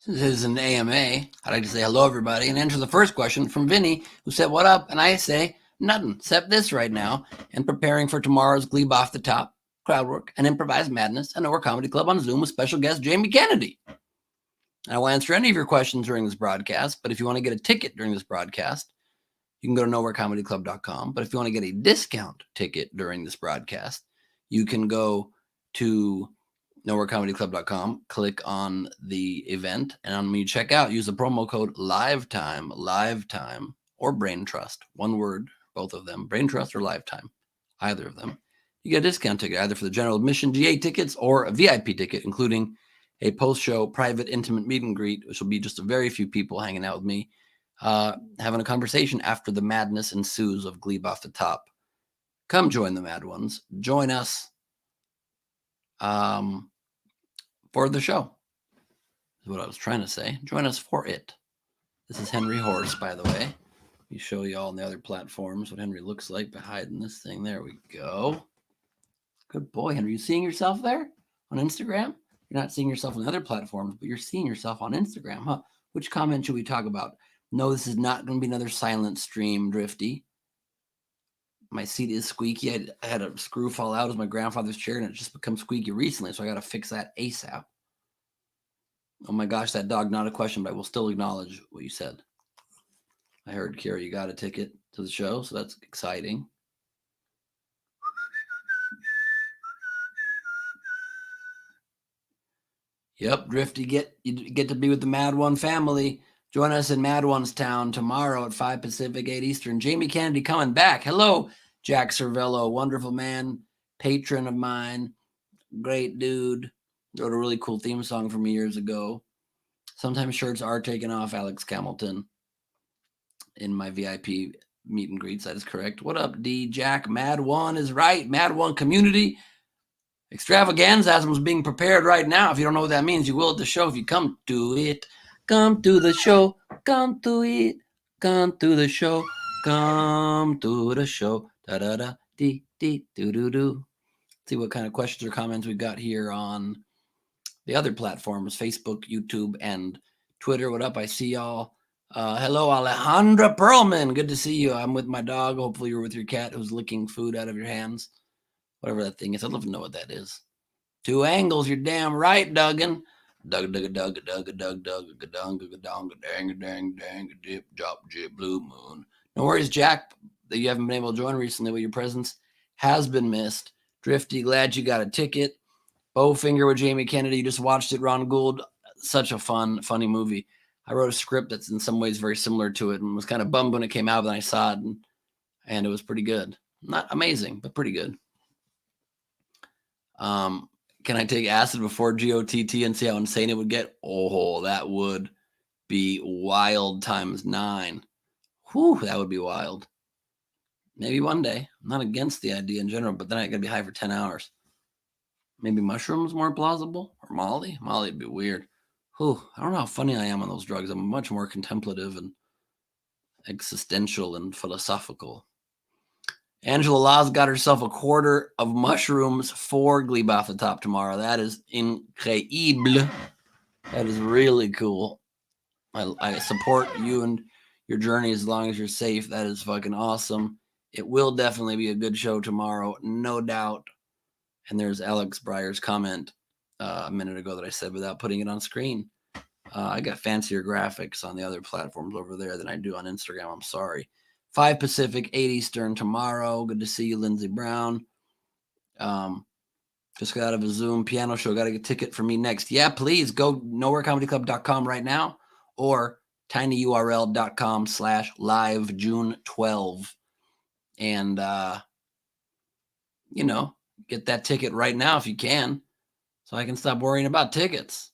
This is an AMA. I'd like to say hello, everybody, and answer the first question from Vinny, who said, "What up?" And I say, nothing, except this right now, and preparing for tomorrow's Glebe Off the Top, crowd work, and improvised madness at Nowhere Comedy Club on Zoom with special guest Jamie Kennedy. I will answer any of your questions during this broadcast, but if you want to get a ticket during this broadcast, you can go to nowherecomedyclub.com. But if you want to get a discount ticket during this broadcast, you can go to nowherecomedyclub.com, click on the event, and when you check out, use the promo code LiveTime, or Brain Trust. One word, both of them, Brain Trust or LiveTime, either of them. You get a discount ticket either for the general admission GA tickets or a VIP ticket, including a post-show private intimate meet and greet, which will be just a very few people hanging out with me, having a conversation after the madness ensues of Glebe Off the Top. Come join the mad ones. Join us for the show, is what I was trying to say. Join us for it. This is Henry Horse, by the way. Let me show you all on the other platforms what Henry looks like by hiding this thing. There we go. Good boy, Henry. You seeing yourself there on Instagram? You're not seeing yourself on other platforms, but you're seeing yourself on Instagram, huh? Which comment should we talk about? No, this is not going to be another silent stream, Drifty. My seat is squeaky. I had a screw fall out of my grandfather's chair, and it just become squeaky recently, so I got to fix that ASAP. Oh my gosh, that dog, not a question, but I will still acknowledge what you said. I heard, Kira, you got a ticket to the show, so that's exciting. Yep, Drifty, you get to be with the Mad One family. Join us in Mad One's Town tomorrow at 5 Pacific, 8 Eastern. Jamie Kennedy coming back. Hello, Jack Cervello, wonderful man, patron of mine, great dude. Wrote a really cool theme song for me years ago. Sometimes shirts are taken off, Alex Hamilton, in my VIP meet and greets. That is correct. What up, D? Jack? Mad One is right. Mad One community extravaganza is being prepared right now. If you don't know what that means, you will at the show if you come to it. Come to the show. Come to it. Come to the show. Come to the show. Da da da dee dee doo doo doo. See what kind of questions or comments we've got here on the other platforms, Facebook, YouTube, and Twitter. What up? I see y'all. Hello, Alejandra Perlman. Good to see you. I'm with my dog. Hopefully you're with your cat who's licking food out of your hands. Whatever that thing is. I'd love to know what that is. Two angles. You're damn right, Duggan. Dug, dug, dug, dug, dug, dug, dug, dong, dong, dang, dang, dang, dip, drop, jib, blue moon. No worries, Jack, that you haven't been able to join recently, but your presence has been missed. Drifty, glad you got a ticket. Bowfinger with Jamie Kennedy. You just watched it, Ron Gould. Such a funny movie. I wrote a script that's in some ways very similar to it and was kind of bummed when it came out, but then I saw it and it was pretty good. Not amazing, but pretty good. Can I take acid before GOTT and see how insane it would get? Oh, that would be wild times 9. Whew, that would be wild. Maybe one day. I'm not against the idea in general, but then I gotta be high for 10 hours. Maybe mushrooms more plausible? Or Molly? Molly would be weird. Whew, I don't know how funny I am on those drugs. I'm much more contemplative and existential and philosophical. Angela Laws got herself a quarter of mushrooms for Glebe Off the Top tomorrow. That is incredible. That is really cool. I support you and your journey as long as you're safe. That is fucking awesome. It will definitely be a good show tomorrow, no doubt. And there's Alex Breyer's comment a minute ago that I said without putting it on screen. I got fancier graphics on the other platforms over there than I do on Instagram. I'm sorry. 5 Pacific, 8 Eastern tomorrow. Good to see you, Lindsey Brown. Just got out of a Zoom piano show. Got to get a ticket for me next. Yeah, please go nowherecomedyclub.com right now or tinyurl.com/live June 12. And, get that ticket right now if you can so I can stop worrying about tickets.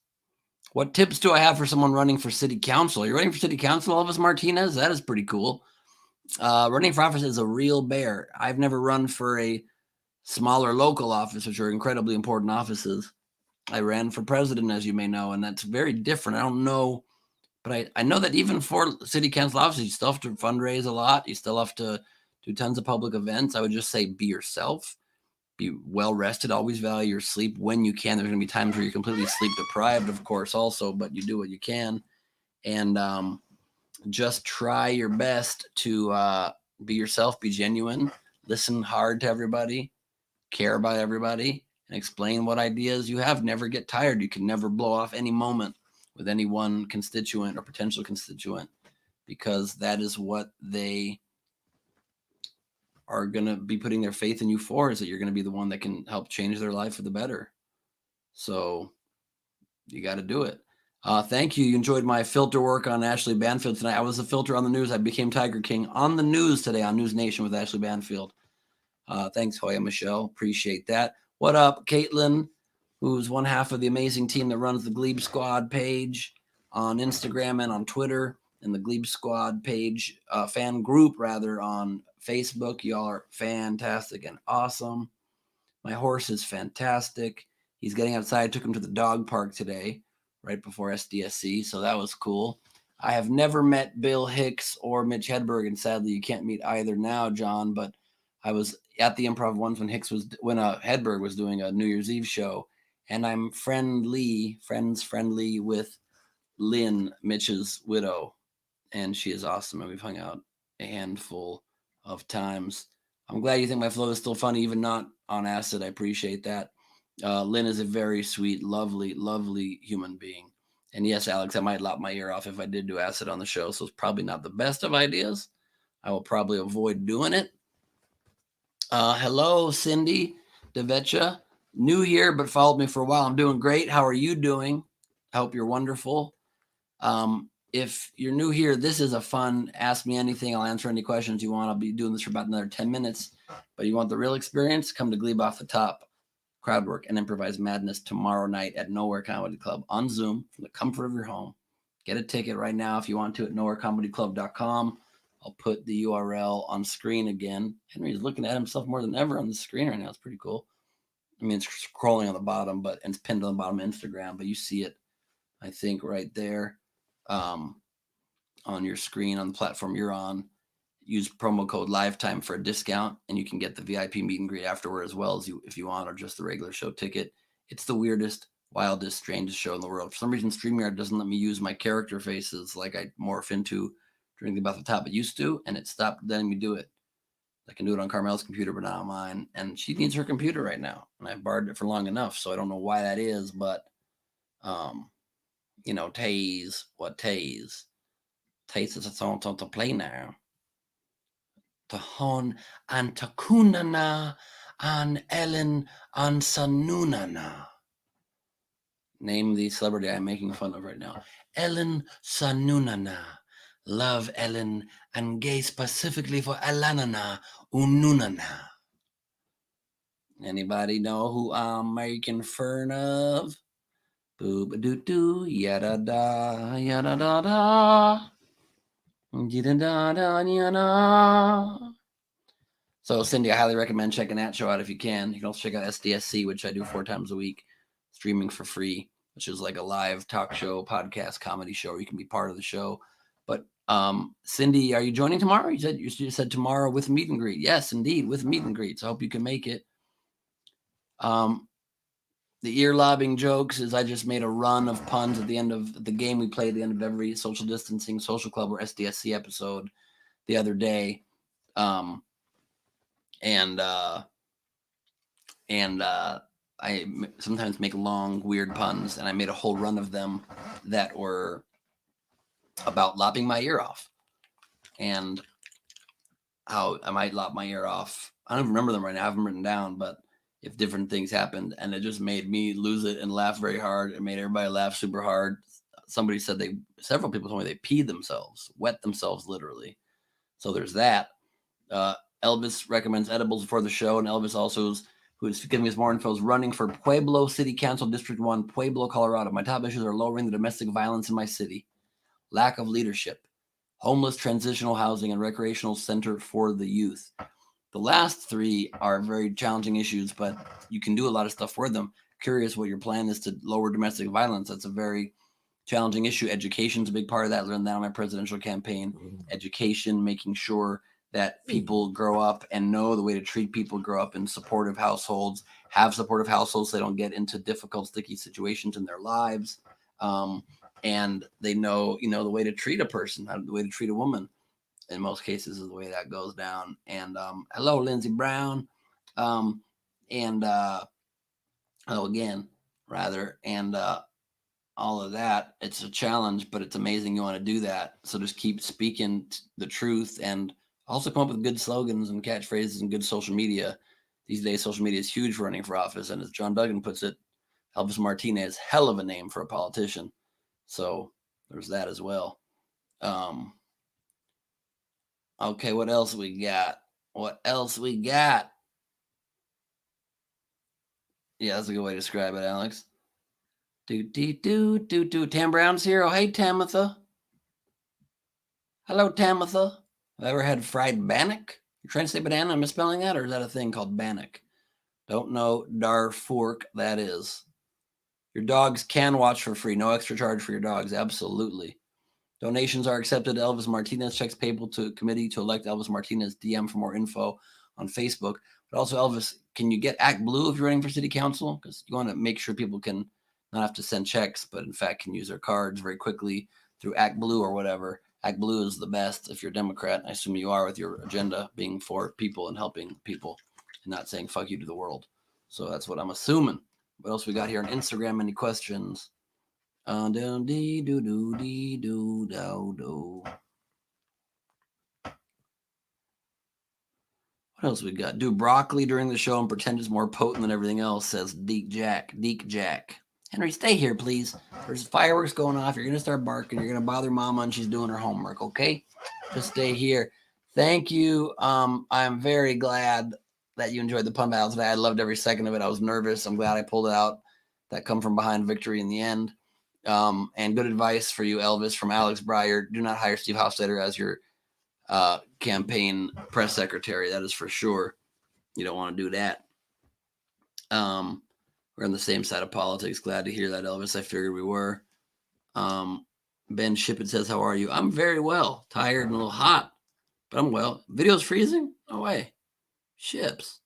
What tips do I have for someone running for city council? Are you running for city council, Elvis Martinez? That is pretty cool. Running for office is a real bear. I've never run for a smaller local office, which are incredibly important offices. I ran for president, as you may know, and that's very different. I don't know, but I know that even for city council offices, you still have to fundraise a lot. You still have to do tons of public events. I would just say be yourself. Be well rested. Always value your sleep when you can. There's going to be times where you're completely sleep deprived, of course, also, but you do what you can. And just try your best to be yourself, be genuine, listen hard to everybody, care about everybody, and explain what ideas you have. Never get tired. You can never blow off any moment with any one constituent or potential constituent, because that is what they are going to be putting their faith in you for, is that you're going to be the one that can help change their life for the better. So you got to do it. Thank you. You enjoyed my filter work on Ashley Banfield tonight. I was a filter on the news. I became Tiger King on the news today on News Nation with Ashley Banfield. Thanks, Hoya Michelle. Appreciate that. What up, Caitlin, who's one half of the amazing team that runs the Glebe Squad page on Instagram and on Twitter, and the Glebe Squad page, fan group rather, on Facebook. Y'all are fantastic and awesome. My horse is fantastic. He's getting outside. I took him to the dog park today, right before SDSC, so that was cool. I have never met Bill Hicks or Mitch Hedberg, and sadly you can't meet either now, John, but I was at the Improv once when Hedberg was doing a New Year's Eve show, and I'm friendly with Lynn, Mitch's widow, and she is awesome, and we've hung out a handful of times. I'm glad you think my flow is still funny, even not on acid. I appreciate that. Lynn is a very sweet, lovely, lovely human being. And yes, Alex, I might lop my ear off if I did do acid on the show, so it's probably not the best of ideas. I will probably avoid doing it. Hello, Cindy DeVeccia. New here, but followed me for a while. I'm doing great. How are you doing? I hope you're wonderful. If you're new here, this is a fun Ask Me Anything. I'll answer any questions you want. I'll be doing this for about another 10 minutes. But you want the real experience? Come to Glebe Off the Top, crowd work, and improvised madness tomorrow night at Nowhere Comedy Club on Zoom from the comfort of your home. Get a ticket right now if you want to at nowherecomedyclub.com. I'll put the URL on screen again. Henry's looking at himself more than ever on the screen right now. It's pretty cool. I mean, it's scrolling on the bottom, but it's pinned on the bottom of Instagram, but you see it, I think, right there. On your screen on the platform you're on. Use promo code LIFETIME for a discount, and you can get the VIP meet and greet afterward as well, as if you want, or just the regular show ticket. It's the weirdest, wildest, strangest show in the world. For some reason, StreamYard doesn't let me use my character faces like I morph into during the About the Top. It used to, and it stopped letting me do it. I can do it on Carmel's computer, but not on mine. And she needs her computer right now, and I've borrowed it for long enough, so I don't know why that is, but Taze, what Taze? Taze is a song to play now. Tahon and Takunana and Ellen and Sanunana. Name the celebrity I'm making fun of right now. Ellen Sanunana. Love Ellen and gay specifically for Elanana Ununana. Anybody know who I'm making fun of? Boo-ba-doo-doo, yada-da, yada-da-da. So, Cindy, I highly recommend checking that show out if you can. You can also check out SDSC, which I do 4 times a week, streaming for free, which is like a live talk show, podcast, comedy show. You can be part of the show. But Cindy, are you joining tomorrow? You said tomorrow with meet and greet. Yes, indeed, with meet and greets. I hope you can make it. The ear-lobbing jokes is I just made a run of puns at the end of the game we play at the end of every social distancing, social club, or SDSC episode the other day. I sometimes make long, weird puns, and I made a whole run of them that were about lopping my ear off and how I might lop my ear off. I don't remember them right now. I have them written down, but if different things happened, and it just made me lose it and laugh very hard. It made everybody laugh super hard. Somebody said several people told me they peed themselves, wet themselves literally. So there's that. Elvis recommends edibles before the show, and Elvis also who is giving us more info, is running for Pueblo City Council, District 1, Pueblo, Colorado. My top issues are lowering the domestic violence in my city, lack of leadership, homeless transitional housing, and recreational center for the youth. The last 3 are very challenging issues, but you can do a lot of stuff for them. Curious what your plan is to lower domestic violence. That's a very challenging issue. Education's a big part of that. Learned that on my presidential campaign. Education, making sure that people grow up and know the way to treat people, grow up in supportive households, have supportive households so they don't get into difficult, sticky situations in their lives. And they know, the way to treat a person, the way to treat a woman. In most cases is the way that goes down. And hello, Lindsey Brown. And hello again, rather. And all of that. It's a challenge, but it's amazing you want to do that. So just keep speaking the truth and also come up with good slogans and catchphrases and good social media. These days, social media is huge for running for office. And as John Duggan puts it, Elvis Martinez, hell of a name for a politician. So there's that as well. Okay, what else we got? Yeah, that's a good way to describe it, Alex. Tam Brown's here. Oh, hey, Tamitha. Hello, Tamitha. Have ever had fried bannock? You're trying to say banana? I'm misspelling that, or is that a thing called bannock? Don't know Darfork that is. Your dogs can watch for free. No extra charge for your dogs. Absolutely. Donations are accepted. Elvis Martinez checks payable to committee to elect Elvis Martinez. DM for more info on Facebook. But also, Elvis, can you get Act Blue if you're running for city council? Because you want to make sure people can not have to send checks, but in fact can use their cards very quickly through Act Blue or whatever. Act Blue is the best if you're a Democrat. I assume you are, with your agenda being for people and helping people and not saying fuck you to the world. So that's what I'm assuming. What else we got here on Instagram? Any questions? What else we got? Do broccoli during the show and pretend it's more potent than everything else, says Deek Jack. Henry, stay here, please. There's fireworks going off. You're going to start barking. You're going to bother Mama and she's doing her homework, okay? Just stay here. Thank you. I'm very glad that you enjoyed the pun battle today. I loved every second of it. I was nervous. I'm glad I pulled it out. That come from behind victory in the end. And good advice for you, Elvis, from Alex Breyer. Do not hire Steve Hofstadter as your campaign press secretary. That is for sure. You don't want to do that. We're on the same side of politics. Glad to hear that, Elvis. I figured we were. Ben Shippett says, how are you? I'm very well. Tired and a little hot, but I'm well. Video's freezing? No way. Ships.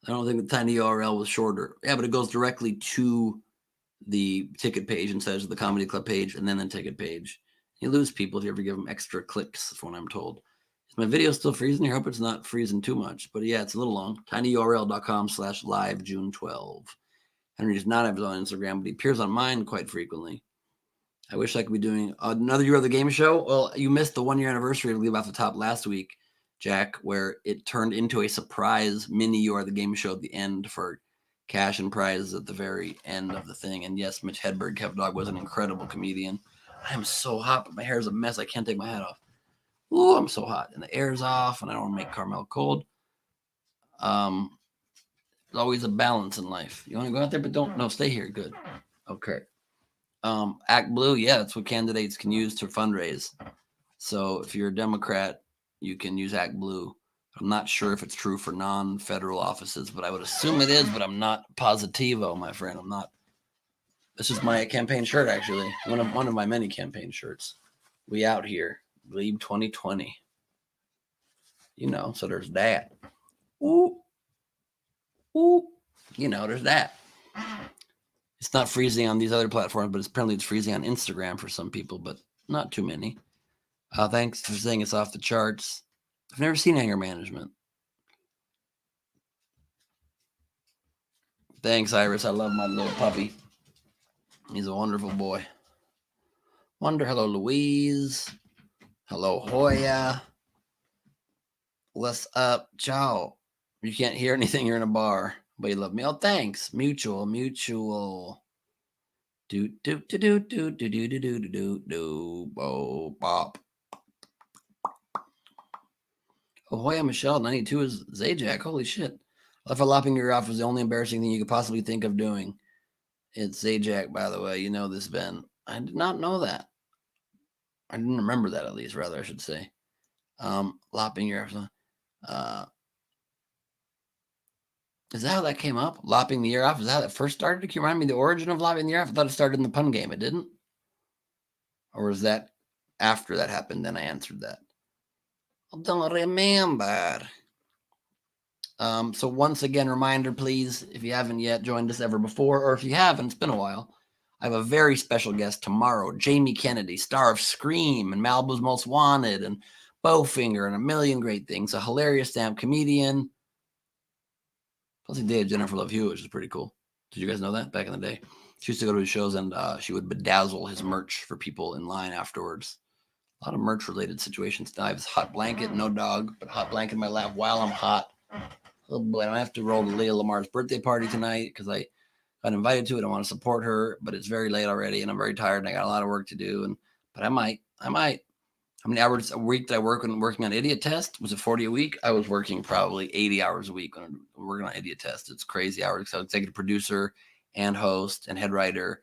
I don't think the tiny URL was shorter. Yeah, but it goes directly to the ticket page instead of the comedy club page and then the ticket page. You lose people if you ever give them extra clicks, from what I'm told. Is my video still freezing here? I hope it's not freezing too much. But yeah, it's a little long. tinyurl.com/live June 12. Henry does not have it on Instagram, but he appears on mine quite frequently. I wish I could be doing another year of the game show. Well, you missed the 1 year anniversary of Leave Off the Top last week, Jack, where it turned into a surprise mini You Are the Game show at the end for cash and prizes at the very end of the thing. And yes, Mitch Hedberg, Kev Dog, was an incredible comedian. I am so hot, but my hair is a mess. I can't take my hat off. Ooh, I'm so hot. And the air's off, and I don't want to make Carmel cold. There's always a balance in life. You want to go out there, but don't. No, stay here. Good. Okay. Act Blue, yeah, that's what candidates can use to fundraise. So if you're a Democrat, you can use Act Blue. I'm not sure if it's true for non-federal offices, but I would assume it is, but I'm not positivo, my friend. I'm not. This is my campaign shirt, actually. One of my many campaign shirts. We out here. Glebe 2020. So there's that. Ooh. There's that. It's not freezing on these other platforms, but apparently it's freezing on Instagram for some people, but not too many. Thanks for saying it's off the charts. I've never seen anger management. Thanks, Iris. I love my little puppy. He's a wonderful boy. Hello, Louise. Hello, Hoya. What's up, ciao? You can't hear anything. You're in a bar, but you love me. Oh, thanks. Mutual. Do do do do do do do do do do do bo bop. Oh, Hoya Michelle 92 is Zajac. Holy shit. I thought lopping your off was the only embarrassing thing you could possibly think of doing. It's Zajac, by the way. You know this, Ben. I did not know that. I didn't remember that, at least, rather, I should say. Lopping your off. Is that how that came up? Lopping the ear off? Is that how it first started? Can you remind me the origin of lopping the ear off? I thought it started in the pun game. It didn't? Or was that after that happened, then I answered that? I don't remember. So once again, reminder, please, if you haven't yet joined us ever before, or if you haven't, it's been a while, I have a very special guest tomorrow, Jamie Kennedy, star of Scream and Malibu's Most Wanted and Bowfinger and a million great things, a hilarious stand-up comedian. Plus he dated Jennifer Love Hewitt, which is pretty cool. Did you guys know that back in the day? She used to go to his shows and she would bedazzle his merch for people in line afterwards. A lot of merch-related situations. I have this hot blanket, no dog, but hot blanket in my lap while I'm hot. Oh boy, I don't have to roll to Leah Lamar's birthday party tonight because I got invited to it. I want to support her, but it's very late already and I'm very tired and I got a lot of work to do. But I might. How many hours a week did I work when working on Idiot Test? Was it 40 a week? I was working probably 80 hours a week when I'm working on Idiot Test. It's crazy hours. So I was executive producer and host and head writer.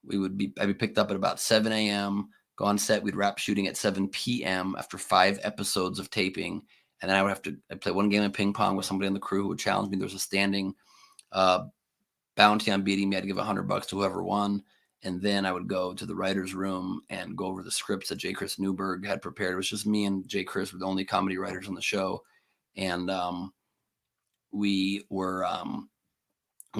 I'd be picked up at about 7 a.m., go on set. We'd wrap shooting at 7 p.m. after 5 episodes of taping. And then I'd play one game of ping pong with somebody on the crew who would challenge me. There was a standing bounty on beating me. I had to give $100 to whoever won. And then I would go to the writer's room and go over the scripts that J. Chris Newberg had prepared. It was just me and J. Chris were the only comedy writers on the show. And we were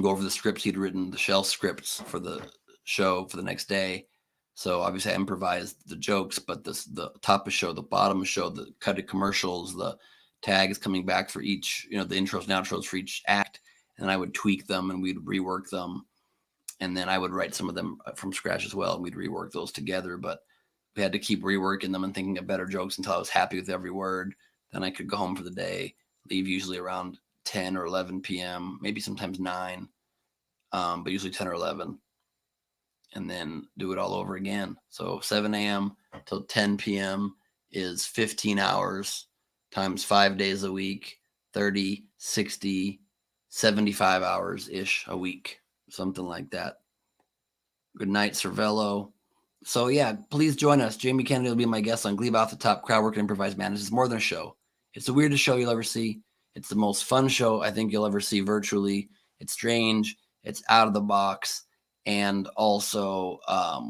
go over the scripts he'd written, the shell scripts for the show for the next day. So obviously I improvised the jokes, but the top of show, the bottom of show, the cutted commercials, the tags coming back for each, the intros and outros for each act. And I would tweak them and we'd rework them. And then I would write some of them from scratch as well. And we'd rework those together, but we had to keep reworking them and thinking of better jokes until I was happy with every word. Then I could go home for the day, leave usually around 10 or 11 p.m., maybe sometimes 9, but usually 10 or 11, and then do it all over again. So 7 a.m. till 10 p.m. is 15 hours times 5 days a week, 30, 60, 75 hours-ish a week, something like that. Good night, Cervello. So yeah, please join us. Jamie Kennedy will be my guest on Glebe Off the Top, Crowd Work and Improvised Madness. It's more than a show. It's the weirdest show you'll ever see. It's the most fun show I think you'll ever see virtually. It's strange. It's out of the box. And also, I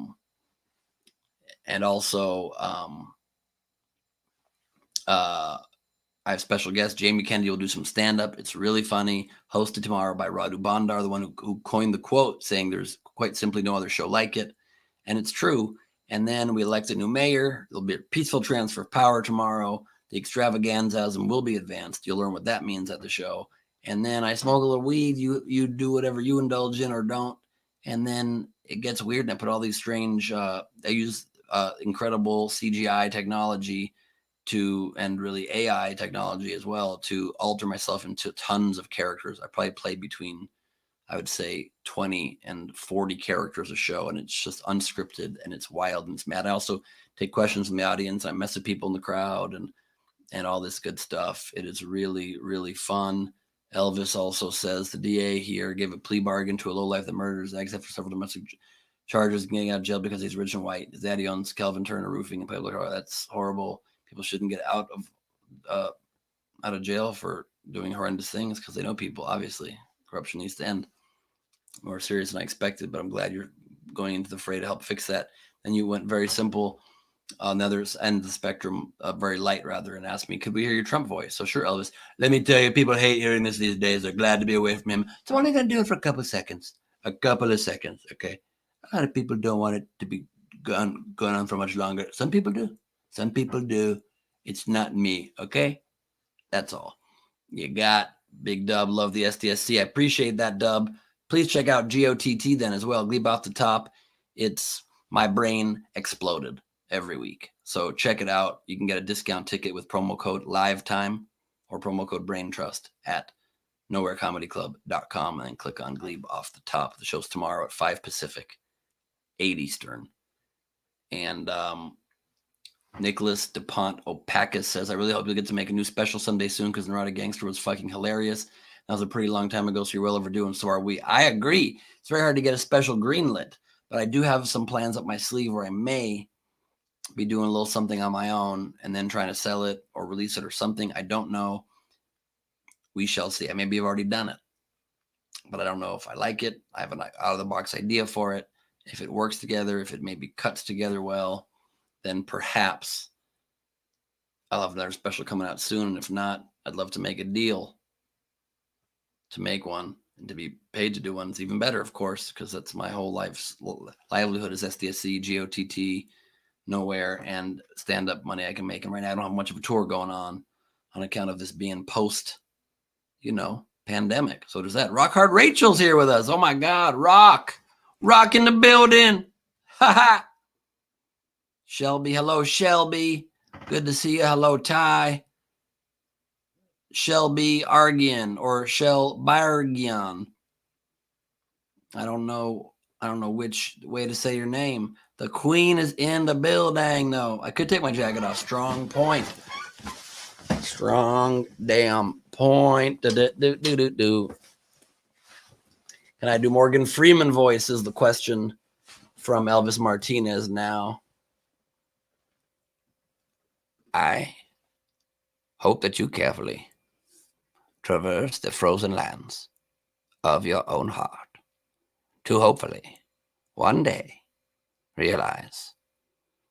have special guest Jamie Kennedy will do some stand-up. It's really funny. Hosted tomorrow by Radu Bandar, the one who coined the quote saying there's quite simply no other show like it. And it's true. And then we elect a new mayor. There'll be a peaceful transfer of power tomorrow. The extravaganzasm will be advanced. You'll learn what that means at the show. And then I smoke a little weed. You do whatever you indulge in or don't. And then it gets weird. And I put all these strange, I use incredible CGI technology and really AI technology as well to alter myself into tons of characters. I probably play between, I would say, 20 and 40 characters a show, and it's just unscripted and it's wild and it's mad. I also take questions from the audience. I mess with people in the crowd and all this good stuff. It is really, really fun. Elvis also says the DA here gave a plea bargain to a lowlife that murders his ex after several domestic charges, getting out of jail because he's rich and white. His daddy owns Calvin Turner Roofing and Pueblo. Oh, that's horrible. People shouldn't get out of jail for doing horrendous things because they know people. Obviously, corruption needs to end. More serious than I expected, but I'm glad you're going into the fray to help fix that. Then you went very simple on the other end of the spectrum, very light rather, and asked me, could we hear your Trump voice? So sure, Elvis, let me tell you, people hate hearing this these days. They're glad to be away from him. So I'm only going to do it for a couple of seconds, okay? A lot of people don't want it to be going on for much longer. Some people do. Some people do. It's not me, okay? That's all. You got Big Dub. Love the SDSC. I appreciate that, Dub. Please check out GOTT then as well. Glebe Off the Top. It's my brain exploded every week. So check it out. You can get a discount ticket with promo code LIVETIME or promo code BRAINTRUST at nowherecomedyclub.com and then click on Glebe Off the Top. The show's tomorrow at 5 Pacific, 8 Eastern. And Nicholas DuPont Opakis says, I really hope you'll get to make a new special someday soon because Neurotic Gangster was fucking hilarious. That was a pretty long time ago, so you're well overdue, and so are we. I agree. It's very hard to get a special greenlit, but I do have some plans up my sleeve where I may be doing a little something on my own and then trying to sell it or release it or something. I don't know. We shall see. I maybe have already done it, but I don't know if I like it. I have an out-of-the-box idea for it. If it works together, if it maybe cuts together well, then perhaps I'll have another special coming out soon. And if not, I'd love to make a deal to make one, and to be paid to do one. It's even better, of course, because that's my whole life's livelihood is SDSC, GOTT, nowhere, and stand-up money I can make. And right now I don't have much of a tour going on account of this being post, pandemic. So there's that. Rock Hard Rachel's here with us. Oh my God, Rock in the building. Ha. Shelby, hello Shelby. Good to see you. Hello Ty. Shelby Argian or Shelbargian. I don't know which way to say your name. The queen is in the building. No, I could take my jacket off. Strong point. Strong damn point. Can I do Morgan Freeman voice is the question from Elvis Martinez now. I hope that you carefully traverse the frozen lands of your own heart to hopefully one day realize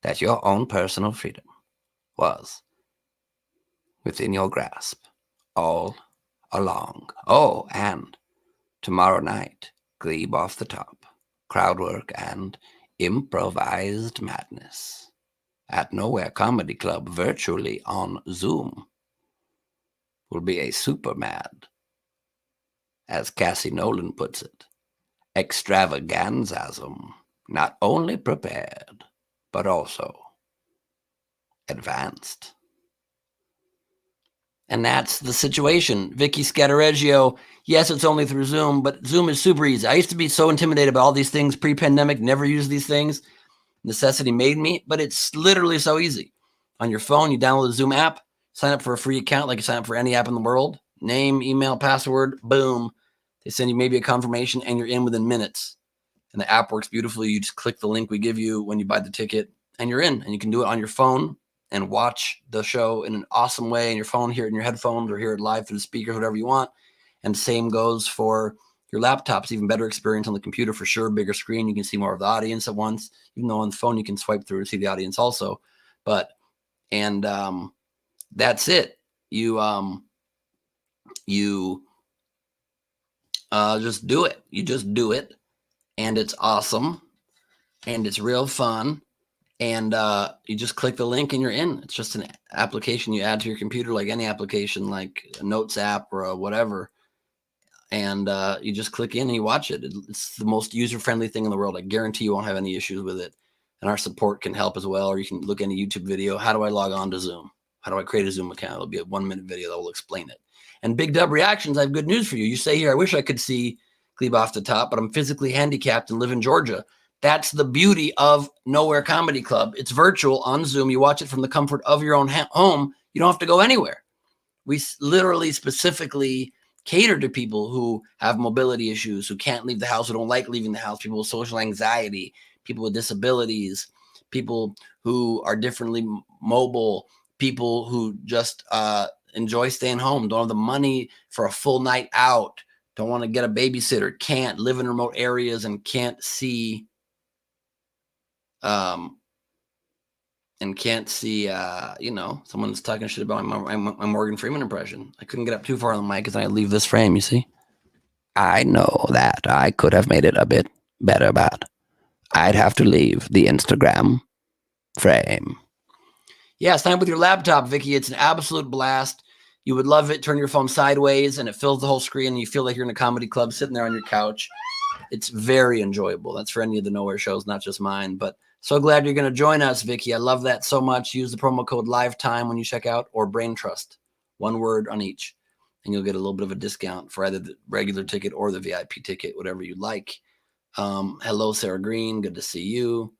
that your own personal freedom was within your grasp all along. Oh, and tomorrow night, glebe off the top, crowd work and improvised madness at Nowhere Comedy Club virtually on Zoom will be a super mad, as Cassie Nolan puts it, extravaganzasm, not only prepared, but also advanced. And that's the situation. Vicky Scattereggio, yes, it's only through Zoom, but Zoom is super easy. I used to be so intimidated by all these things pre-pandemic, never used these things. Necessity made me, but it's literally so easy. On your phone, you download the Zoom app, sign up for a free account like you sign up for any app in the world. Name, email, password, boom. They send you maybe a confirmation and you're in within minutes. And the app works beautifully. You just click the link we give you when you buy the ticket and you're in. And you can do it on your phone and watch the show in an awesome way in your phone, hear it in your headphones or hear it live through the speakers, whatever you want. And same goes for your laptops, even better experience on the computer for sure. Bigger screen, you can see more of the audience at once. Even though on the phone you can swipe through to see the audience also. And that's it. You just do it. You just do it, and it's awesome, and it's real fun. And you just click the link and you're in. It's just an application you add to your computer, like any application, like a Notes app or a whatever. And you just click in and you watch it. It's the most user-friendly thing in the world. I guarantee you won't have any issues with it. And our support can help as well. Or you can look at a YouTube video. How do I log on to Zoom? How do I create a Zoom account? It'll be a 1-minute video that will explain it. And Big Dub Reactions, I have good news for you. You say here, I wish I could see Glebe off the top, but I'm physically handicapped and live in Georgia. That's the beauty of Nowhere Comedy Club. It's virtual on Zoom. You watch it from the comfort of your own home. You don't have to go anywhere. We literally specifically cater to people who have mobility issues, who can't leave the house, who don't like leaving the house, people with social anxiety, people with disabilities, people who are differently mobile, people who just enjoy staying home, don't have the money for a full night out, don't want to get a babysitter, can't live in remote areas and can't see someone's talking shit about my Morgan Freeman impression. I couldn't get up too far on the mic because I leave this frame, you see. I know that I could have made it a bit better, but I'd have to leave the Instagram frame. Yeah, sign up with your laptop, Vicky. It's an absolute blast. You would love it. Turn your phone sideways and it fills the whole screen and you feel like you're in a comedy club sitting there on your couch. It's very enjoyable. That's for any of the Nowhere shows, not just mine. But so glad you're going to join us, Vicky. I love that so much. Use the promo code LIVETIME when you check out, or Brain Trust. One word on each. And you'll get a little bit of a discount for either the regular ticket or the VIP ticket, whatever you like. Hello, Sarah Green. Good to see you.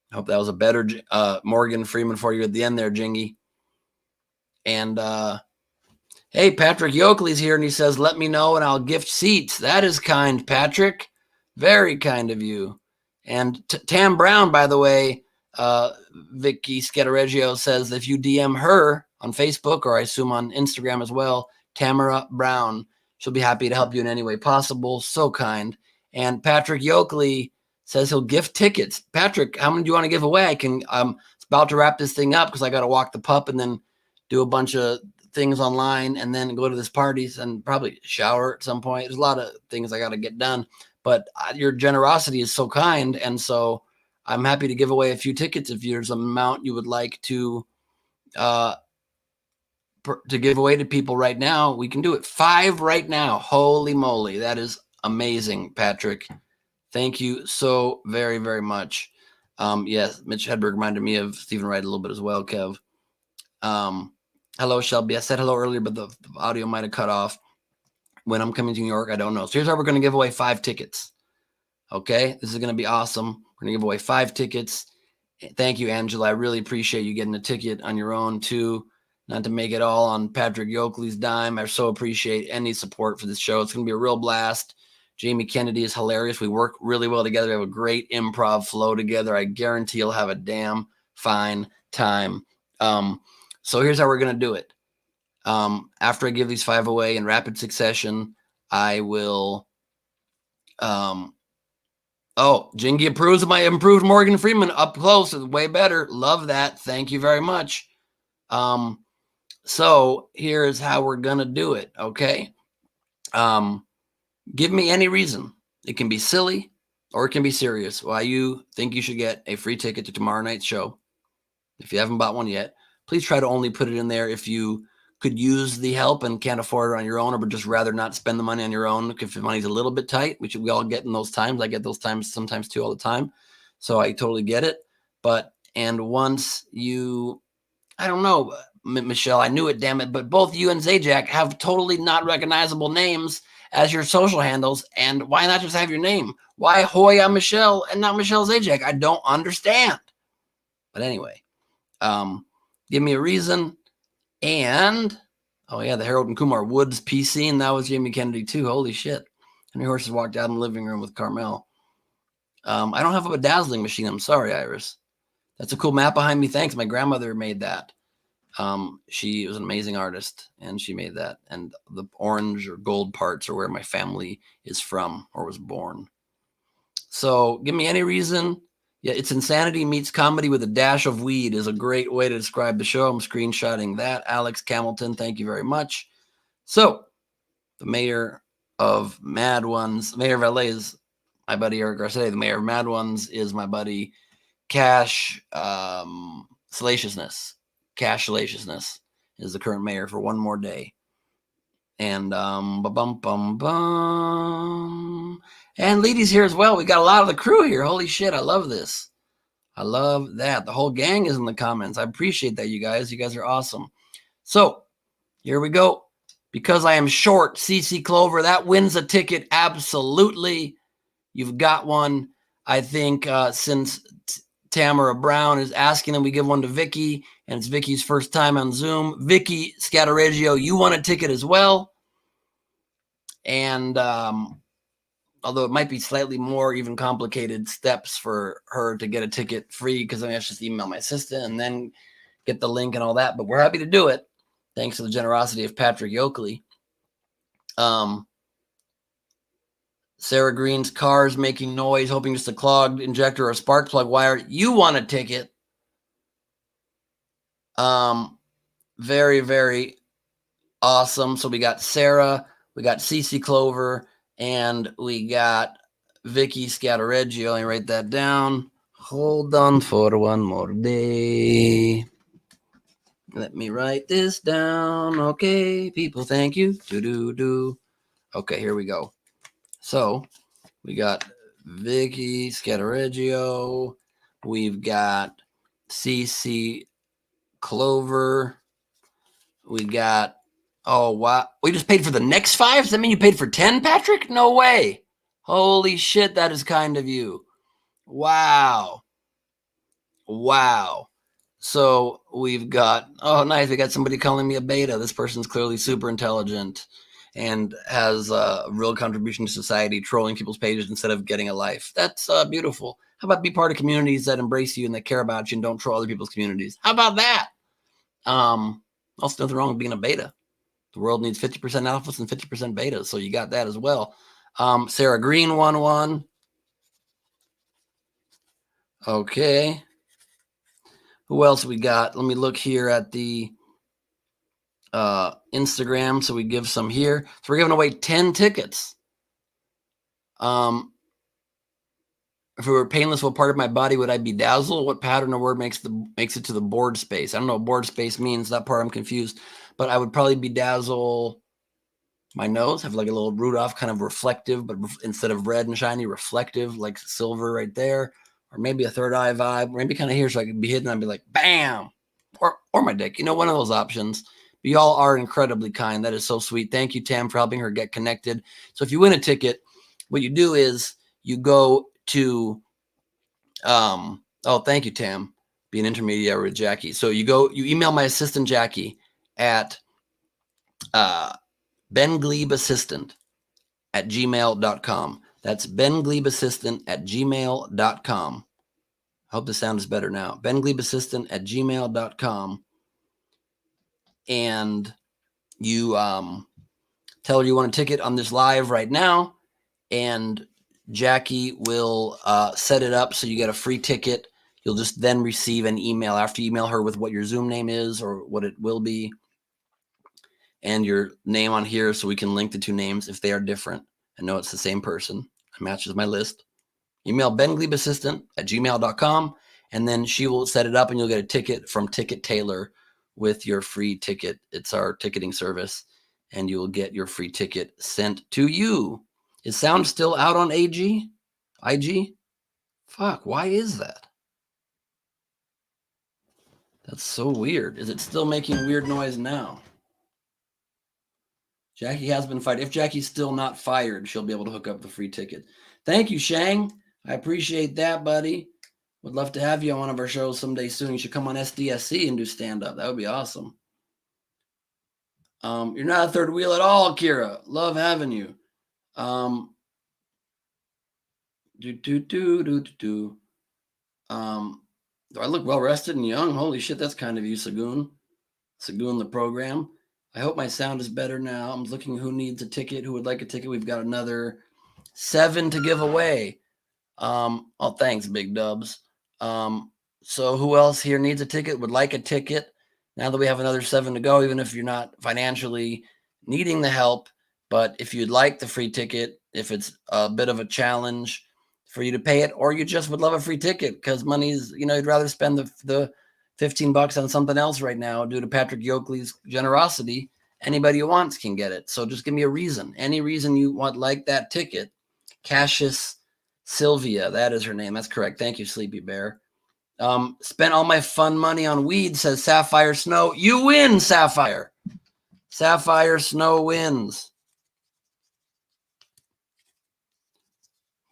I hope that was a better Morgan Freeman for you at the end there, Jingy. And hey, Patrick Yoakley's here, and he says, let me know and I'll gift seats. That is kind, Patrick. Very kind of you. And Tam Brown, by the way, Vicky Scattereggio says if you DM her on Facebook, or I assume on Instagram as well, Tamara Brown, she'll be happy to help you in any way possible. So kind. And Patrick Yoakley says he'll gift tickets. Patrick, how many do you want to give away? I'm about to wrap this thing up because I got to walk the pup and then do a bunch of things online, and then go to this parties and probably shower at some point. There's a lot of things I got to get done, but your generosity is so kind. And so I'm happy to give away a few tickets. If there's an amount you would like to give away to people right now, we can do it. 5 right now. Holy moly. That is amazing, Patrick. Thank you so very, very much. Yes, Mitch Hedberg reminded me of Stephen Wright a little bit as well, Kev. Hello, Shelby. I said hello earlier, but the audio might have cut off. When I'm coming to New York, I don't know. So here's how we're going to give away 5 tickets. Okay, this is going to be awesome. We're going to give away 5 tickets. Thank you, Angela. I really appreciate you getting a ticket on your own, too. Not to make it all on Patrick Yoakley's dime. I so appreciate any support for this show. It's going to be a real blast. Jamie Kennedy is hilarious. We work really well together. We have a great improv flow together. I guarantee you'll have a damn fine time. So here's how we're going to do it. After I give these 5 away in rapid succession, I will... Oh, Jingy approves of my improved Morgan Freeman up close. It's way better. Love that. Thank you very much. So here's how we're going to do it. Okay. Give me any reason. It can be silly or it can be serious why you think you should get a free ticket to tomorrow night's show. If you haven't bought one yet, please try to only put it in there if you could use the help and can't afford it on your own, or would just rather not spend the money on your own if the money's a little bit tight, which we all get in those times. I get those times sometimes too all the time. So I totally get it. And once you, I don't know, Michelle, I knew it, damn it, but both you and Zajac have totally not recognizable names as your social handles. And why not just have your name? Why Hoya Michelle and not Michelle Zajac? I don't understand. But anyway, give me a reason. And, oh yeah, the Harold and Kumar Woods PC, and that was Jamie Kennedy too. Holy shit. Henry Horses walked out in the living room with Carmel. I don't have a bedazzling machine. I'm sorry, Iris. That's a cool map behind me. Thanks. My grandmother made that. She was an amazing artist, and she made that. And the orange or gold parts are where my family is from or was born. So give me any reason. Yeah, it's insanity meets comedy with a dash of weed is a great way to describe the show. I'm screenshotting that. Alex Camilton, thank you very much. So the mayor of Mad Ones, mayor of LA is my buddy Eric Garcetti. The mayor of Mad Ones is my buddy Cash Salaciousness. Cash Salaciousness is the current mayor for one more day. And and Leedy's here as well. We got a lot of the crew here. Holy shit, I love this. I love that. The whole gang is in the comments. I appreciate that, you guys. You guys are awesome. So here we go. Because I am short, CC Clover, that wins a ticket. Absolutely. You've got one. I think since Tamara Brown is asking and we give one to Vicky, and it's Vicky's first time on Zoom. Vicky Scattereggio, you won a ticket as well. And although it might be slightly more even complicated steps for her to get a ticket free, because I mean, I just email my assistant and then get the link and all that. But we're happy to do it, thanks to the generosity of Patrick Yoakley. Sarah Green's car is making noise, hoping just a clogged injector or a spark plug wire. You won a ticket. Very, very awesome. So we got Sarah, we got CC Clover, and we got Vicky Scattereggio. Let me write that down. Hold on for one more day. Let me write this down. Okay, people, thank you. Do. Okay, here we go. So we got Vicky Scattereggio. We've got CC Clover. We got, oh, wow. We just paid for the next 5? Does that mean you paid for 10, Patrick? No way. Holy shit, that is kind of you. Wow. So we've got, oh, nice. We got somebody calling me a beta. This person's clearly super intelligent and has a real contribution to society, trolling people's pages instead of getting a life. That's beautiful. How about be part of communities that embrace you and that care about you and don't troll other people's communities? How about that? Also, nothing wrong with being a beta. The world needs 50% alphas and 50% betas, so you got that as well. Sarah Green won one. Okay. Who else we got? Let me look here at the Instagram, so we give some here. So we're giving away 10 tickets. If it were painless, what part of my body would I bedazzle? What pattern or word makes it to the board space? I don't know what board space means. That part I'm confused. But I would probably bedazzle my nose, have like a little Rudolph kind of reflective, but instead of red and shiny, reflective, like silver right there. Or maybe a third eye vibe, maybe kind of here so I could be hidden. I'd be like, bam, or my dick. One of those options. But y'all are incredibly kind. That is so sweet. Thank you, Tam, for helping her get connected. So if you win a ticket, what you do is you go to, thank you, Tam, be an intermediary with Jackie. So you email my assistant, Jackie, at bengleebassistant@gmail.com. That's bengleebassistant@gmail.com. I hope the sound is better now. bengleebassistant@gmail.com. And you tell her you want a ticket on this live right now, and Jackie will set it up so you get a free ticket. You'll just then receive an email after you email her with what your Zoom name is or what it will be, and your name on here so we can link the two names if they are different and know it's the same person. It matches my list. Email bengleebassistant@gmail.com, and then she will set it up and you'll get a ticket from Ticket Taylor with your free ticket. It's our ticketing service, and you will get your free ticket sent to you. Is sound still out on IG? Fuck, why is that? That's so weird. Is it still making weird noise now? Jackie has been fired. If Jackie's still not fired, she'll be able to hook up the free ticket. Thank you, Shang. I appreciate that, buddy. Would love to have you on one of our shows someday soon. You should come on SDSC and do stand-up. That would be awesome. You're not a third wheel at all, Kira. Love having you. Do I look well rested and young? Holy shit, that's kind of you, Sagoon. Sagoon, the program. I hope my sound is better now. I'm looking who needs a ticket, who would like a ticket. We've got another 7 to give away. Thanks, Big Dubs. So who else here needs a ticket, would like a ticket? Now that we have another 7 to go, even if you're not financially needing the help, but if you'd like the free ticket, if it's a bit of a challenge for you to pay it, or you just would love a free ticket because money's, you'd rather spend the $15 on something else right now due to Patrick Yoakley's generosity, anybody who wants can get it. So just give me a reason. Any reason you want like that ticket. Cassius Sylvia, that is her name. That's correct. Thank you, Sleepy Bear. Spent all my fun money on weed, says Sapphire Snow. You win, Sapphire. Sapphire Snow wins.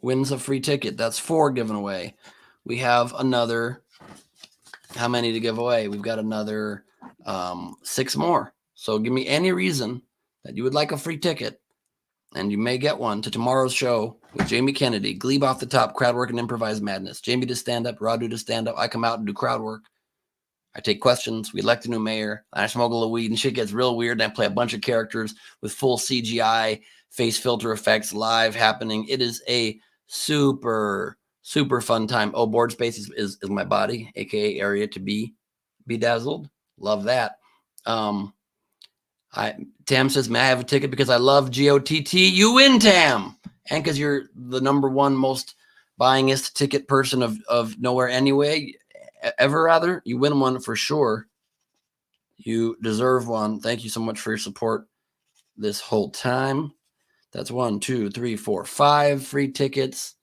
Wins a free ticket. That's 4 given away. We have another, how many to give away? We've got another 6 more. So give me any reason that you would like a free ticket, and you may get one to tomorrow's show with Jamie Kennedy. Glebe off the top, crowd work and improvised madness. Jamie to stand up, Radu to stand up. I come out and do crowd work. I take questions. We elect a new mayor. I smoke a little weed and shit gets real weird. And I play a bunch of characters with full CGI face filter effects live happening. It is a super, super fun time. Oh, board space is my body, aka area to be bedazzled. Love that. Tam says, may I have a ticket because I love GOTT? You win, Tam. And because you're the number one most buyingest ticket person of Nowhere Anyway, ever rather, you win one for sure. You deserve one. Thank you so much for your support this whole time. That's 1, 2, 3, 4, 5 free tickets.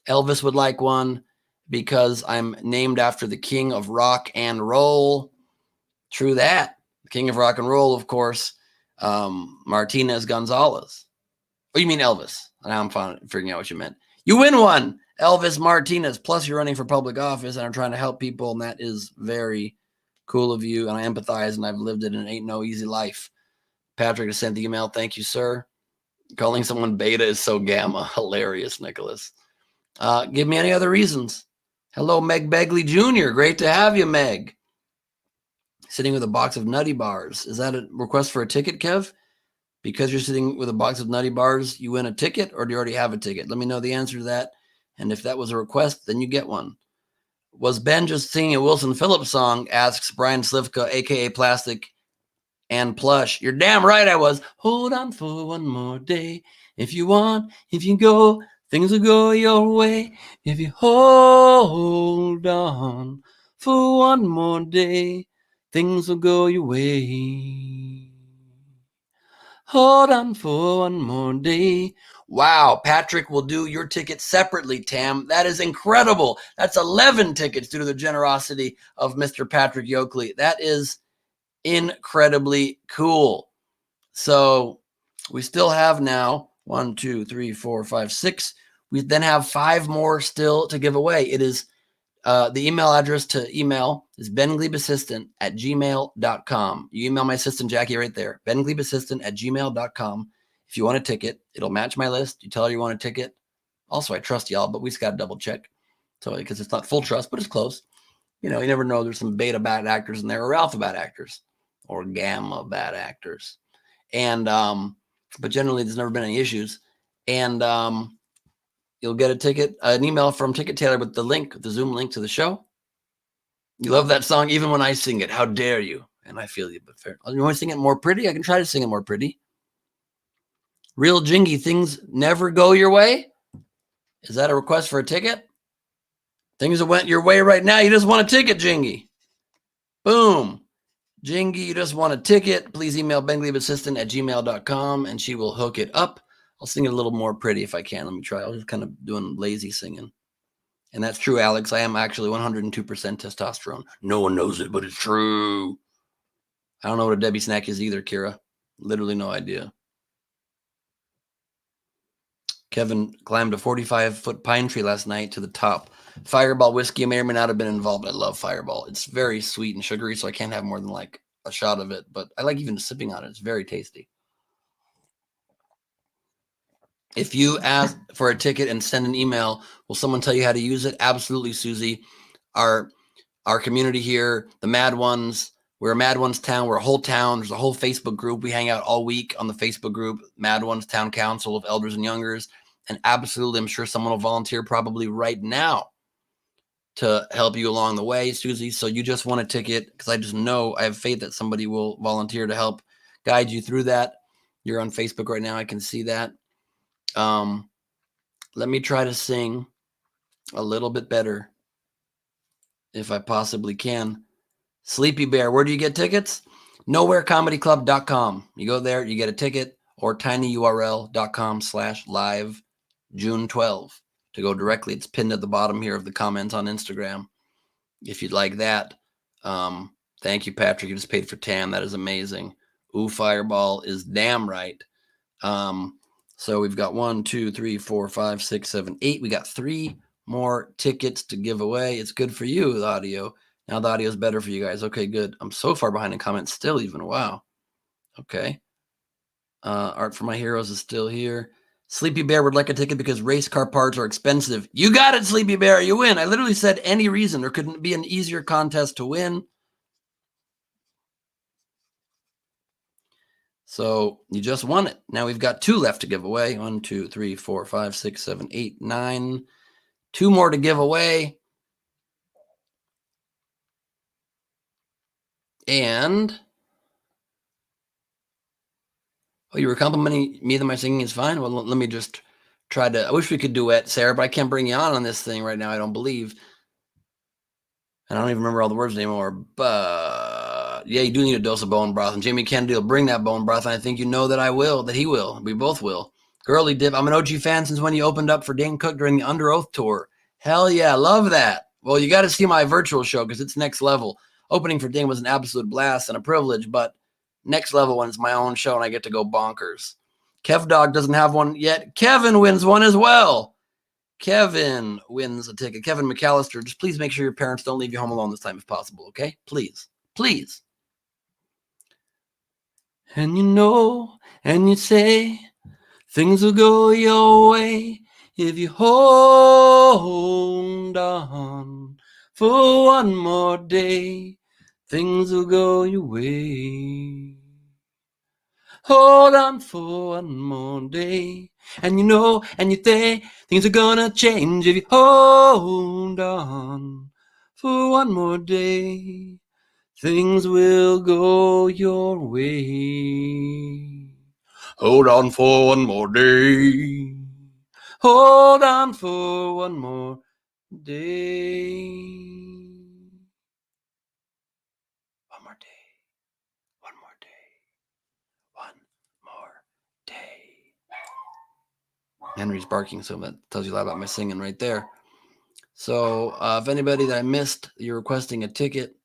Elvis would like one because I'm named after the king of rock and roll. True that. The king of rock and roll, of course, Martinez Gonzalez. Oh, you mean Elvis? Now I'm figuring out what you meant. You win one, Elvis Martinez. Plus, you're running for public office, and I'm trying to help people, and that is very cool of you. And I empathize, and I've lived it, and it ain't no easy life. Patrick has sent the email. Thank you, sir. Calling someone beta is so gamma. Hilarious, Nicholas. Give me any other reasons. Hello, Meg Begley Jr. Great to have you, Meg. Sitting with a box of nutty bars. Is that a request for a ticket, Kev? Because you're sitting with a box of nutty bars, you win a ticket, or do you already have a ticket? Let me know the answer to that. And if that was a request, then you get one. Was Ben just singing a Wilson Phillips song? Asks Brian Slivka, a.k.a. Plastic and plush. You're damn right I was. Hold on for one more day. If you want, if you go, things will go your way. If you hold on for one more day, things will go your way. Hold on for one more day. Wow, Patrick will do your ticket separately, Tam. That is incredible. That's 11 tickets due to the generosity of Mr. Patrick Yoakley. That is incredibly cool. So we still have now 1, 2, 3, 4, 5, 6. We then have 5 more still to give away. It is the email address to email is benglebassistant@gmail.com. You email my assistant, Jackie, right there. benglebassistant@gmail.com. If you want a ticket, it'll match my list. You tell her you want a ticket. Also, I trust y'all, but we just got to double check. So, because it's not full trust, but it's close. You know, you never know. There's some beta bad actors in there or alpha bad actors or gamma bad actors. And, but generally there's never been any issues. And, you'll get a ticket, an email from Ticket Taylor with the link, the Zoom link to the show. You love that song even when I sing it. How dare you? And I feel you, but fair. You want to sing it more pretty? I can try to sing it more pretty. Real Jingy, things never go your way. Is that a request for a ticket? Things that went your way right now. You just want a ticket, Jingy. Boom. Jingy, you just want a ticket. Please email benglebassistant@gmail.com and she will hook it up. I'll sing it a little more pretty if I can. Let me try. I was kind of doing lazy singing. And that's true, Alex. I am actually 102% testosterone. No one knows it, but it's true. I don't know what a Debbie snack is either, Kira. Literally no idea. Kevin climbed a 45-foot pine tree last night to the top. Fireball whiskey may or may not have been involved. I love Fireball. It's very sweet and sugary, so I can't have more than like a shot of it. But I like even sipping on it. It's very tasty. If you ask for a ticket and send an email, will someone tell you how to use it? Absolutely, Susie. Our community here, the Mad Ones, we're a Mad Ones town. We're a whole town. There's a whole Facebook group. We hang out all week on the Facebook group, Mad Ones Town Council of Elders and Youngers. And absolutely, I'm sure someone will volunteer probably right now to help you along the way, Susie. So you just want a ticket because I just know, I have faith that somebody will volunteer to help guide you through that. You're on Facebook right now. I can see that. Let me try to sing a little bit better if I possibly can. Sleepy Bear, where do you get tickets? Nowherecomedyclub.com. You go there, you get a ticket, or tinyurl.com/live June 12 to go directly. It's pinned at the bottom here of the comments on Instagram. If you'd like that. Thank you, Patrick. You just paid for Tam. That is amazing. Ooh, Fireball is damn right. So we've got 1, 2, 3, 4, 5, 6, 7, 8. We got 3 more tickets to give away. It's good for you, the audio. Now the audio is better for you guys. Okay, good. I'm so far behind in comments still even. Wow. Okay. Art for My Heroes is still here. Sleepy Bear would like a ticket because race car parts are expensive. You got it, Sleepy Bear. You win. I literally said any reason. There couldn't be an easier contest to win. So you just won it. Now we've got 2 left to give away. 1, 2, 3, 4, 5, 6, 7, 8, 9. 2 more to give away. And oh, you were complimenting me that my singing is fine? Well, let me just try to. I wish we could duet, Sarah, but I can't bring you on this thing right now. I don't believe. And I don't even remember all the words anymore. But yeah, you do need a dose of bone broth. And Jamie Kennedy will bring that bone broth. And I think you know that I will, that he will. We both will. Girly Dip, I'm an OG fan since when you opened up for Dane Cook during the Under Oath tour. Hell yeah, love that. Well, you got to see my virtual show because it's next level. Opening for Dane was an absolute blast and a privilege, but next level one is my own show and I get to go bonkers. Kev Dog doesn't have one yet. Kevin wins one as well. Kevin wins a ticket. Kevin McAllister, just please make sure your parents don't leave you home alone this time if possible, okay? Please. Please. And you know, and you say, things will go your way if you hold on for one more day. Things will go your way. Hold on for one more day. And you know, and you think things are gonna change if you hold on for one more day. Things will go your way. Hold on for one more day. Hold on for one more day. One more day. One more day. One more day. Henry's barking, so that tells you a lot about my singing right there. So if anybody that I missed, you're requesting a ticket.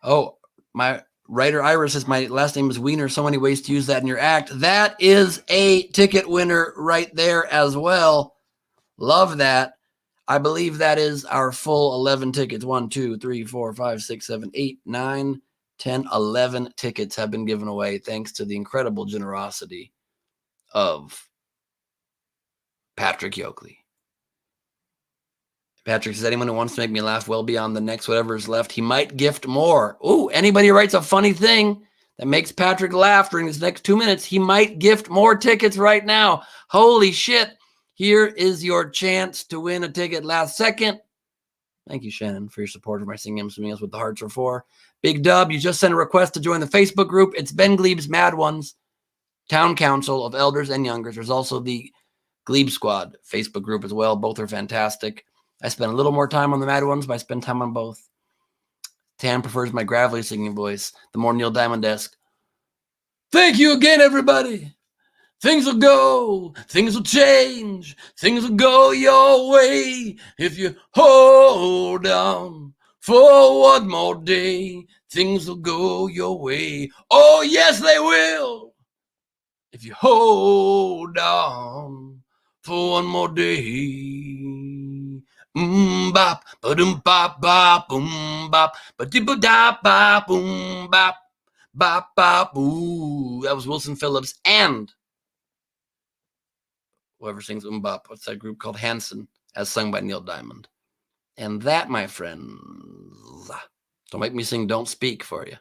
Oh, my writer Iris says my last name is Wiener. So many ways to use that in your act. That is a ticket winner right there as well. Love that. I believe that is our full 11 tickets. 1, 2, 3, 4, 5, 6, 7, 8, 9, 10, 11 tickets have been given away thanks to the incredible generosity of Patrick Yoakley. Patrick says, anyone who wants to make me laugh well beyond the next whatever is left, he might gift more. Ooh, anybody who writes a funny thing that makes Patrick laugh during this next 2 minutes, he might gift more tickets right now. Holy shit. Here is your chance to win a ticket last second. Thank you, Shannon, for your support of my Singing, I'm Swimming Us What the Hearts Are For. Big Dub, you just sent a request to join the Facebook group. It's Ben Glebe's Mad Ones, Town Council of Elders and Youngers. There's also the Glebe Squad Facebook group as well. Both are fantastic. I spend a little more time on the Mad Ones, but I spend time on both. Tan prefers my gravelly singing voice, the more Neil Diamond-esque. Thank you again, everybody. Things will go, things will change, things will go your way if you hold on for one more day. Things will go your way. Oh, yes, they will. If you hold on for one more day. Bop, ba-dum bop bop, bop, ba-dip-ba-da bop, bop, bop bop. Ooh, that was Wilson Phillips and whoever sings bop. What's that group called? Hanson, as sung by Neil Diamond. And that, my friends, don't make me sing Don't Speak for you.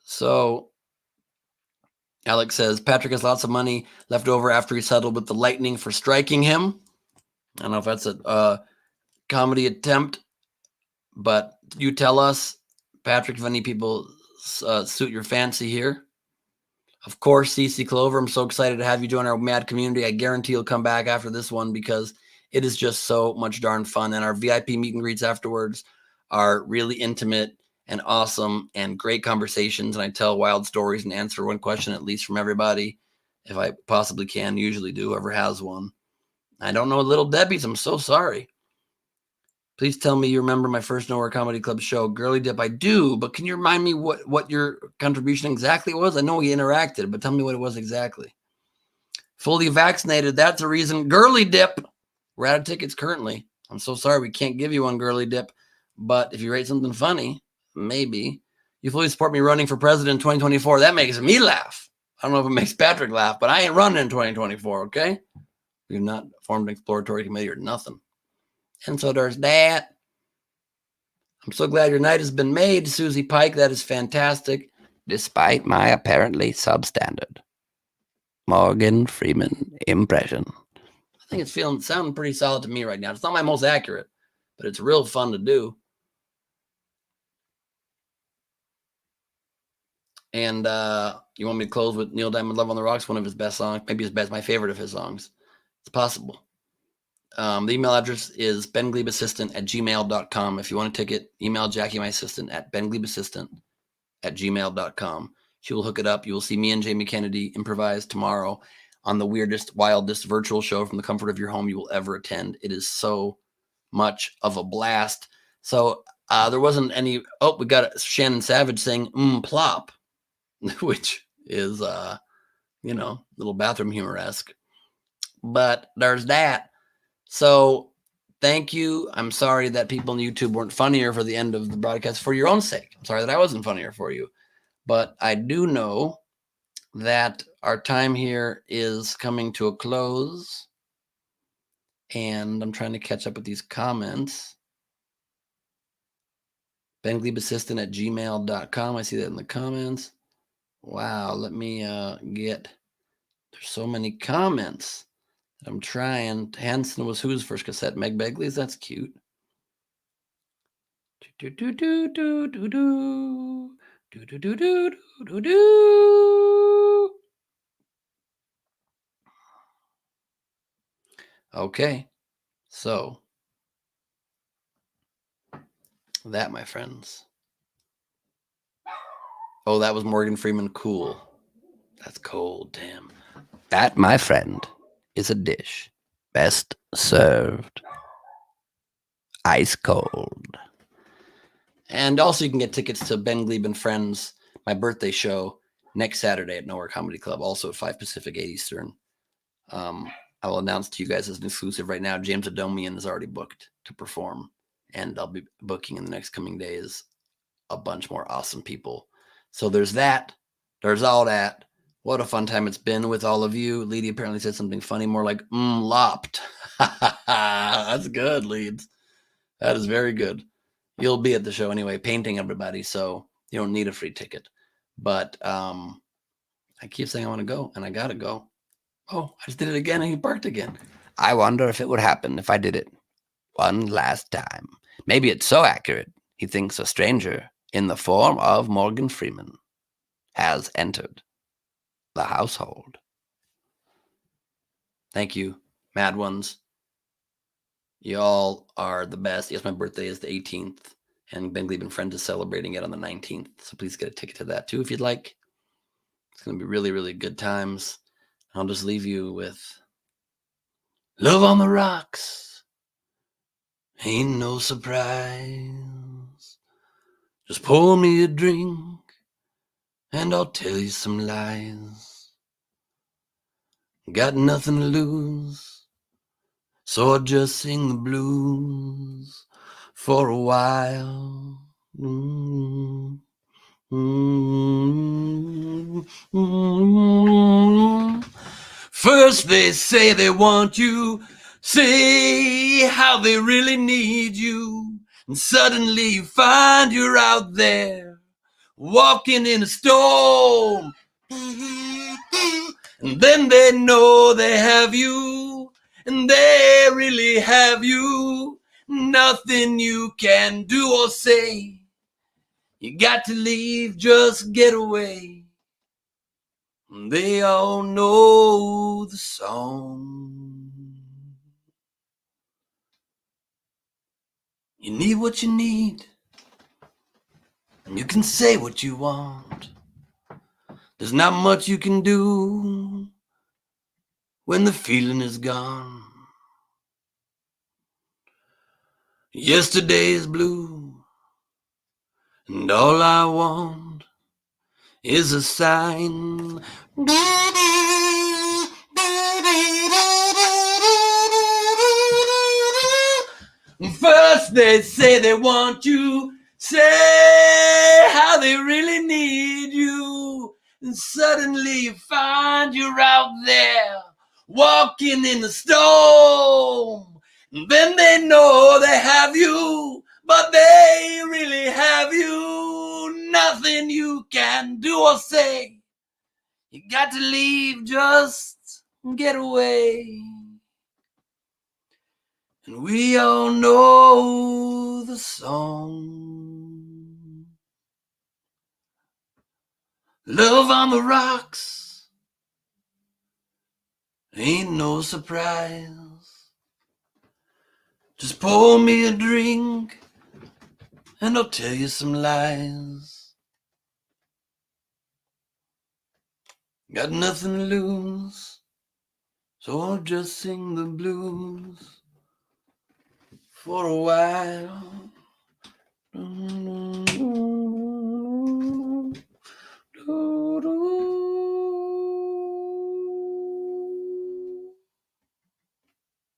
So Alex says, Patrick has lots of money left over after he settled with the Lightning for striking him. I don't know if that's a comedy attempt, but you tell us, Patrick, if any people suit your fancy here. Of course, CC Clover, I'm so excited to have you join our mad community. I guarantee you'll come back after this one because it is just so much darn fun. And our VIP meet and greets afterwards are really intimate and awesome and great conversations. And I tell wild stories and answer one question at least from everybody, if I possibly can, usually do, whoever has one. I don't know Little Debbie's. I'm so sorry. Please tell me you remember my first Nowhere Comedy Club show, Girly Dip. I do, but can you remind me what your contribution exactly was? I know we interacted, but tell me what it was exactly. Fully vaccinated, that's a reason. Girly Dip, we're out of tickets currently. I'm so sorry we can't give you one, Girly Dip, but if you rate something funny, maybe. You fully support me running for president in 2024. That makes me laugh. I don't know if it makes Patrick laugh, but I ain't running in 2024, okay? We've not formed an exploratory committee or nothing. And so there's that. I'm so glad your night has been made, Susie Pike. That is fantastic. Despite my apparently substandard Morgan Freeman impression. I think it's sounding pretty solid to me right now. It's not my most accurate, but it's real fun to do. And you want me to close with Neil Diamond, Love on the Rocks, one of his best songs, maybe my favorite of his songs. It's possible. The email address is benglebeassistant@gmail.com. If you want a ticket, email Jackie, my assistant, at benglebeassistant@gmail.com. She will hook it up. You will see me and Jamie Kennedy improvise tomorrow on the weirdest, wildest virtual show from the comfort of your home you will ever attend. It is so much of a blast. So there wasn't any. Oh, we got Shannon Savage saying plop, which is, little bathroom humor-esque. But there's that. So thank you. I'm sorry that people on YouTube weren't funnier for the end of the broadcast for your own sake. I'm sorry that I wasn't funnier for you. But I do know that our time here is coming to a close. And I'm trying to catch up with these comments. benglebeassistant@gmail.com. I see that in the comments. Wow, let me there's so many comments. I'm trying. Hanson was whose first cassette? Meg Begley's? That's cute. Do do do do do do do do do do do do. Okay, so that, my friends. Oh, that was Morgan Freeman. Cool. That's cold. Damn. That, my friend, is a dish best served ice cold. And also, you can get tickets to Ben Glebe and Friends, my birthday show, next Saturday at Nowhere Comedy Club, also at 5 Pacific, 8 Eastern. I will announce to you guys as an exclusive right now, James Adomian is already booked to perform, and I'll be booking in the next coming days a bunch more awesome people. So there's that. There's all that. What a fun time it's been with all of you. Leedy apparently said something funny, more like, lopped. That's good, Leeds. That is very good. You'll be at the show anyway, painting everybody, so you don't need a free ticket. But I keep saying I want to go, and I got to go. Oh, I just did it again, and he barked again. I wonder if it would happen if I did it one last time. Maybe it's so accurate, he thinks a stranger in the form of Morgan Freeman has entered the household. Thank you, Mad Ones. Y'all are the best. Yes, my birthday is the 18th, and Ben Glebe and Friends is celebrating it on the 19th. So please get a ticket to that too if you'd like. It's going to be really, really good times. I'll just leave you with Love on the Rocks. Ain't no surprise. Just pour me a drink, and I'll tell you some lies. Got nothing to lose, so I'll just sing the blues for a while. First they say they want you, say how they really need you, and suddenly you find you're out there walking in a storm. And then they know they have you, and they really have you. Nothing you can do or say. You got to leave, just get away. They all know the song. You need what you need, and you can say what you want. There's not much you can do when the feeling is gone. Yesterday is blue, and all I want is a sign. First they say they want you, say how they really need you, and suddenly you find you're out there walking in the storm. And then they know they have you, but they really have you. Nothing you can do or say. You got to leave, just get away. And we all know the song. Love on the rocks ain't no surprise. Just pour me a drink, and I'll tell you some lies. Got nothing to lose, so I'll just sing the blues for a while.